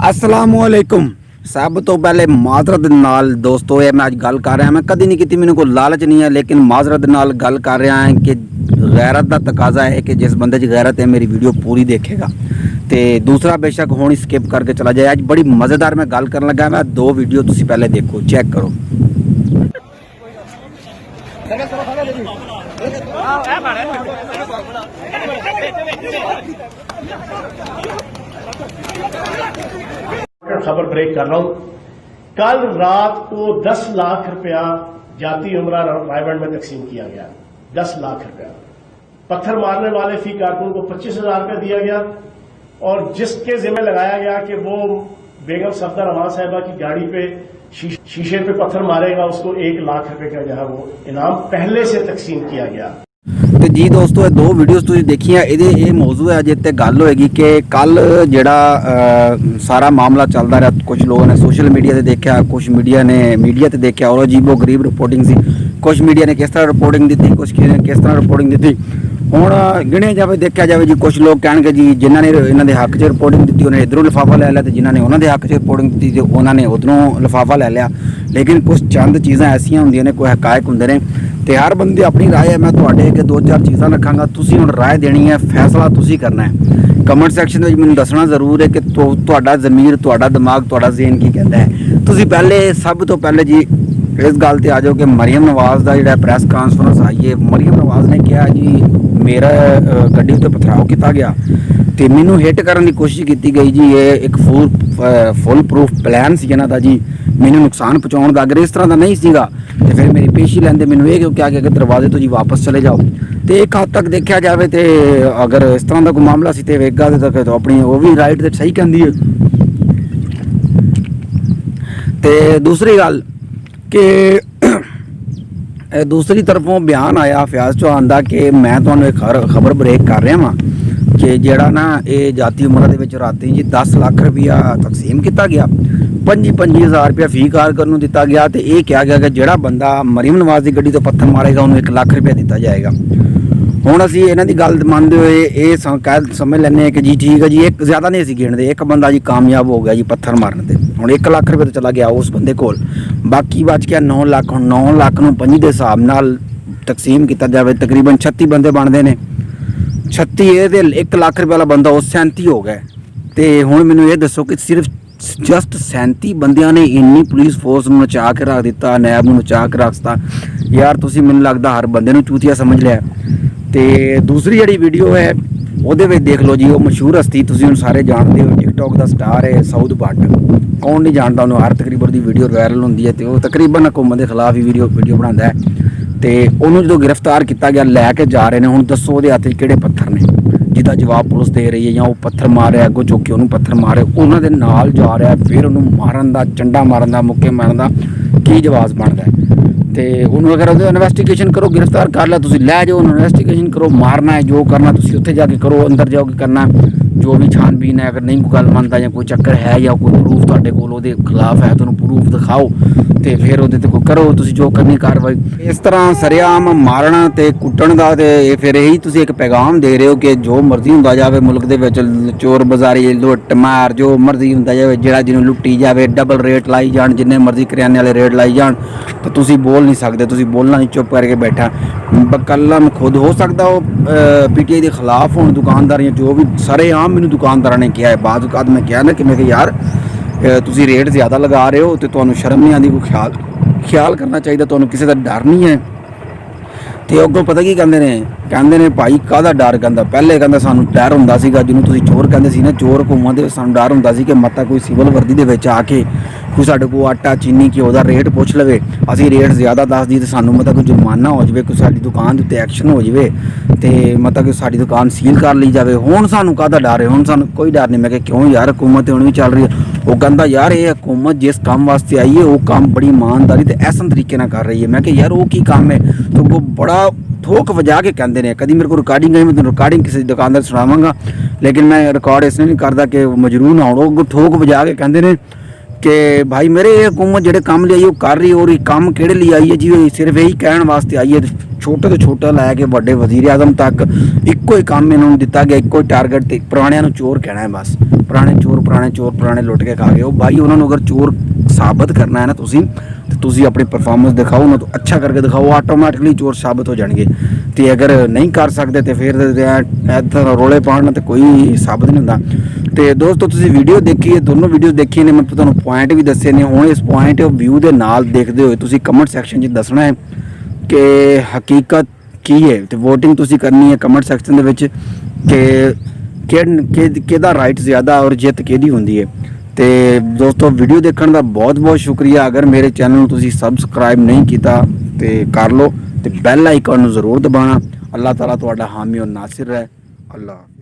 असलामुअलैकुम। सब तो पहले माजरत नाल दोस्तों ये मैं आज गल कर रहा मैं कदी नहीं की मैंने कोई लालच नहीं है लेकिन माजरत नाल गल कर रहा है कि गैरत का तकाजा है कि जिस बंदे की गैरत है मेरी वीडियो पूरी देखेगा तो दूसरा बेशक हुण स्किप करके चला जाए। आज बड़ी मज़ेदार मैं गल कर लगा मैं दो वीडियो तुसी पहले देखो चेक करो। खबर ब्रेक कर रहा हूं। कल रात को 10 लाख रुपया जाती उमरा रायगढ़ में तकसीम किया गया। 10 लाख रुपया पत्थर मारने वाले फी कारकुन को 25,000 रुपया दिया गया और जिसके जिम्मे लगाया गया कि वो बेगम सफदर रमान साहिबा की गाड़ी पे शीशे पे पत्थर मारेगा उसको 1 लाख रुपए का जो है वो इनाम पहले से तकसीम किया गया। तो जी दोस्तों ये दो वीडियोस तुसीं देखियां ये मौजू है जिस गल होएगी कि कल जिहड़ा सारा मामला चलता रहा कुछ लोगों ने सोशल मीडिया से देखा कुछ मीडिया से देखा और अजीबो गरीब रिपोर्टिंग सी कुछ मीडिया ने किस तरह रिपोर्टिंग दी कुछ ने किस तरह रिपोर्टिंग दी। हुण गिणिया जाए देखा जाए जी कुछ लोग कह जी जिन्होंने इन्हों के हक च रिपोर्टिंग दी उन्हें इधरों लिफाफा लै लिया तो जिन्होंने उन्होंने हक च रिपोर्टिंग दी तो उन्होंने उधरों लिफाफा लै लिया। लेकिन कुछ चंद चीज़ां ऐसियां होंदियां ने कोई हकायक होंदे ने ते हर बंदे अपनी राय है। मैं तुहाडे अगे 2-4 चीज़ां रखांगा तुसीं हुण राय देनी है फैसला तुसीं करना है। कमेंट सैक्शन में मैनूं दसना जरूर है कि तुहाडा ज़मीर तुहाडा दिमाग तुहाडा ज़हन की कहता है। तुसीं पहले सब तो पहले जी इस गल ते आ जाओ कि मरियम नवाज़ का जिहड़ा प्रैस कॉन्फ्रेंस आई है मरियम नवाज़ ने कहा जी मेरा गड्डी उत्ते पथराव किया गया तो मैनू हिट करने की कोशिश की गई जी ये एक फुल प्रूफ प्लान सी इन्हां दा जी मैनू नुकसान पहुँचाने का। अगर इस तरह का नहीं सीगा तो फिर मेरी पेशी लैंदे मैनू ये क्यों क्या कि दरवाजे तो जी वापस चले जाओ। तो एक हद तक देखा जाए तो अगर इस तरह का कोई मामला सी तो वेगा तो अपनी वो भी राइट तो सही कहती है। तो दूसरी गल कि दूसरी तरफों बयान आया फयाज चौहान का कि मैं तुहानूं एक खबर ब्रेक कर रहा वा कि जिहड़ा ना ये जाती उमर के राती जी 10 लाख रुपया तकसीम किया गया 25,000 रुपया फी कारकुन नूं दिता गया तो ये कहा गया कि जिहड़ा बंदा मरियम नवाज़ की गड्डी तो पत्थर मारेगा उन्होंने 1 लाख रुपया दिता जाएगा। हुण असीं इन्हां दी गल मनदे होए ये समझ लैंदे कि जी ठीक है जी एक ज़्यादा नहीं असीं गिणदे एक बंदा जी कामयाब हो गया जी पत्थर मारन ते हुण 1 लाख रुपया तो चला गया उस बंदे कोल बाकी बच गया 9 लाख। हुण 9 लाख नूं 5 के हिसाब नाल तकसीम किया जाए तकरीबन 36 बंदे बनते हैं 36 ये 1 लाख रुपये वाला बंदा वो 37 हो गया। तो हुण मैनूं ये दसो कि सिर्फ जस्ट 37 बंदियां ने इन्नी पुलिस फोर्स नूं नचा के रख दिता नैब नूं नचा के रखता यार तुसीं मैनूं लगदा हर बंदे नूं चूतिया समझ लिया। तो दूसरी जिहड़ी वीडियो है ਉਹਦੇ ਵਿੱਚ देख लो जी वो मशहूर हस्ती तुसीं हुण सारे जानते हो टिकटॉक का स्टार है साउथ भट्ट कौन नहीं जानता उन्होंने हर तकरीबन की वीडियो वायरल होंदी है तो तकरीबन हुकूमत के खिलाफ ही वीडियो बनाता है। तो उन्होंने जो गिरफ्तार किया गया लैके जा रहे हैं हुण दसो वो हत्थ किहड़े पत्थर ने जिहदा जवाब पुलिस दे रही है या वो पत्थर मार रहा अगों चुक के उन्होंने पत्थर मारे उन्होंने नाल जा रहा फिर उन्होंने मारन का चंडा मारन का मुक्के मारन का की जवाब बनता है। तो उन्होंने अगर इन्वेस्टिगेशन करो गिरफ्तार कर लिया तुसीं लै जाओ इन्वेस्टिगेशन करो मारना है जो करना तुसीं उत्थे जाके करो अंदर जाओ करना जो भी छानबीन है अगर नहीं कोई गल मनता या कोई चक्कर है या कोई प्रूफ तुहाडे कोल उहदे खिलाफ है तो प्रूफ दिखाओ तो फिर उहदे ते कोई करो तुसीं जो करनी कार्रवाई। इस तरह सरेआम मारना ते कुट्टण दा ते फिर यही तुसीं एक पैगाम दे रहे हो कि जो मर्जी हुंदा जावे मुल्क दे विच चोर बाजारी लुੱਟ मार जो मर्जी हुंदा जावे जिहड़ा जिन्हों लुੱਟੀ जावे डबल रेट लाई जाण जिन्ने मर्जी करियाने वाले रेट लाई जाण तो तुसीं बोल नहीं सकते तुसीं बोलना नहीं चुप करके बैठा बकलम खुद हो सकता वो PTI के खिलाफ होने दुकानदारियां जो भी सरेआम मैनूं दुकानदारां ने कहा है बाद उकाद मैं कहा ना कि मैं यार तुसीं रेट ज़्यादा लगा रहे हो तो तुहानूं शर्म नहीं आती कोई ख्याल करना चाहिए तुहानूं किसी का डर नहीं है। तो अगों पता की कहते ने भाई काहदा डर कहता पहले कहता सानूं डर हुंदा सीगा जिन्हों तुसीं चोर कहंदे सी ना चोर घूमन दे सानूं डर हुंदा सी कि मता कोई सिविल वर्दी दे विच आके कोई साडे कोल आटा चीनी घिओ दा रेट पुछ लवे असीं रेट ज़्यादा दस दी तो सानूं मतलब कोई जुर्माना हो जाए कोई साडी दुकान दे उत्ते एक्शन हो जाए तो मतलब कि साडी दुकान सील कर ली जाए। हुण सानूं काहदा डर है हुण सानूं कोई डर नहीं। मैं कहा क्यों यार हुकूमत हुण भी चल रही है वो कहता यार ये हुकूमत जिस काम वास्ते आई है वो काम बड़ी ईमानदारी ते ऐसन तरीके नाल कर रही है। मैं कहा यार वो की काम है तो वो बड़ा ठोक वजा के कहते हैं कभी मेरे को रिकॉर्डिंग आई मैं तुम रिकॉर्डिंग किसी दुकानदार सुनावांगा लेकिन मैं रिकॉर्ड इसलिए नहीं करता कि मजबूर ना हो ठोक वजा के कहते हैं ਕਿ ਭਾਈ ਮੇਰੇ ਇਹ ਹਕੂਮਤ ਜਿਹੜੇ ਕੰਮ ਲਈ ਆਈ ਉਹ ਕਰ ਰਹੀ, ਔਰ ਇਹ ਕੰਮ ਕਿਹੜੇ ਲਈ ਆਈ ਹੈ ਜੀ? ਉਹ ਸਿਰਫ ਇਹੀ ਕਹਿਣ ਵਾਸਤੇ ਆਈ ਹੈ। ਛੋਟੇ ਤੋਂ ਛੋਟਾ ਲੈ ਕੇ ਵੱਡੇ ਵਜ਼ੀਰ ਆਜ਼ਮ ਤੱਕ ਇੱਕੋ ਹੀ ਕੰਮ ਇਹਨਾਂ ਨੂੰ ਦਿੱਤਾ ਗਿਆ, ਇੱਕੋ ਹੀ ਟਾਰਗੇਟ ਤੇ ਪੁਰਾਣਿਆਂ ਨੂੰ ਚੋਰ ਕਹਿਣਾ ਹੈ ਬਸ। ਪੁਰਾਣੇ ਚੋਰ ਪੁਰਾਣੇ ਲੁੱਟ ਕੇ ਖਾ ਗਏ। ਉਹ ਭਾਈ ਉਹਨਾਂ ਨੂੰ ਅਗਰ ਚੋਰ ਸਾਬਤ ਕਰਨਾ ਹੈ ਨਾ ਤੁਸੀਂ, ਤੇ ਤੁਸੀਂ ਆਪਣੀ ਪਰਫਾਰਮੈਂਸ ਦਿਖਾਓ, ਉਹਨਾਂ ਤੋਂ ਅੱਛਾ ਕਰਕੇ ਦਿਖਾਓ, ਆਟੋਮੈਟਿਕਲੀ ਚੋਰ ਸਾਬਤ ਹੋ ਜਾਣਗੇ। ਤੇ ਅਗਰ ਨਹੀਂ ਕਰ ਸਕਦੇ ਤੇ ਫਿਰ ਇੱਧਰ ਰੋਲੇ ਪਾਉਣ ਤੇ ਕੋਈ ਸਾਬਤ ਨਹੀਂ ਹੁੰਦਾ। ਤੇ ਦੋਸਤੋ ਤੁਸੀਂ ਵੀਡੀਓ ਦੇਖੀ ਹੈ, ਦੋਨੋਂ ਵੀਡੀਓ ਦੇਖੀ ਨੇ, ਮੈਂ ਤੁਹਾਨੂੰ ਪੁਆਇੰਟ ਵੀ ਦੱਸੇ ਨੇ। ਹੁਣ ਇਸ ਪੁਆਇੰਟ ਆਫ ਵਿਊ ਦੇ ਨਾਲ ਦੇਖਦੇ ਹੋਏ ਤੁਸੀਂ ਕਮੈਂਟ ਸੈਕਸ਼ਨ 'ਚ ਦੱਸਣਾ ਹੈ ਕਿ ਹਕੀਕਤ ਕੀ ਹੈ, ਤੇ VOTING ਤੁਸੀਂ ਕਰਨੀ ਹੈ ਕਮੈਂਟ ਸੈਕਸ਼ਨ ਦੇ ਵਿੱਚ ਕਿ ਕਿਹਦਾ ਰਾਈਟ ਜ਼ਿਆਦਾ ਔਰ ਜਿੱਤ ਕਿਹਦੀ ਹੁੰਦੀ ਹੈ। ਤੇ ਦੋਸਤੋ ਵੀਡੀਓ ਦੇਖਣ ਦਾ ਬਹੁਤ ਬਹੁਤ ਸ਼ੁਕਰੀਆ। ਅਗਰ ਮੇਰੇ ਚੈਨਲ ਨੂੰ ਤੁਸੀਂ ਸਬਸਕ੍ਰਾਈਬ ਨਹੀਂ ਕੀਤਾ ਤੇ ਕਰ ਲਓ, ਤੇ ਬੈਲ ਆਈਕਨ ਨੂੰ ਜ਼ਰੂਰ ਦਬਾਉਣਾ। ਅੱਲਾਹ ਤਾਲਾ ਤੁਹਾਡਾ ਹਾਮੀ ਔਰ ਨਾਸਿਰ ਹੈ। ਅੱਲਾਹ।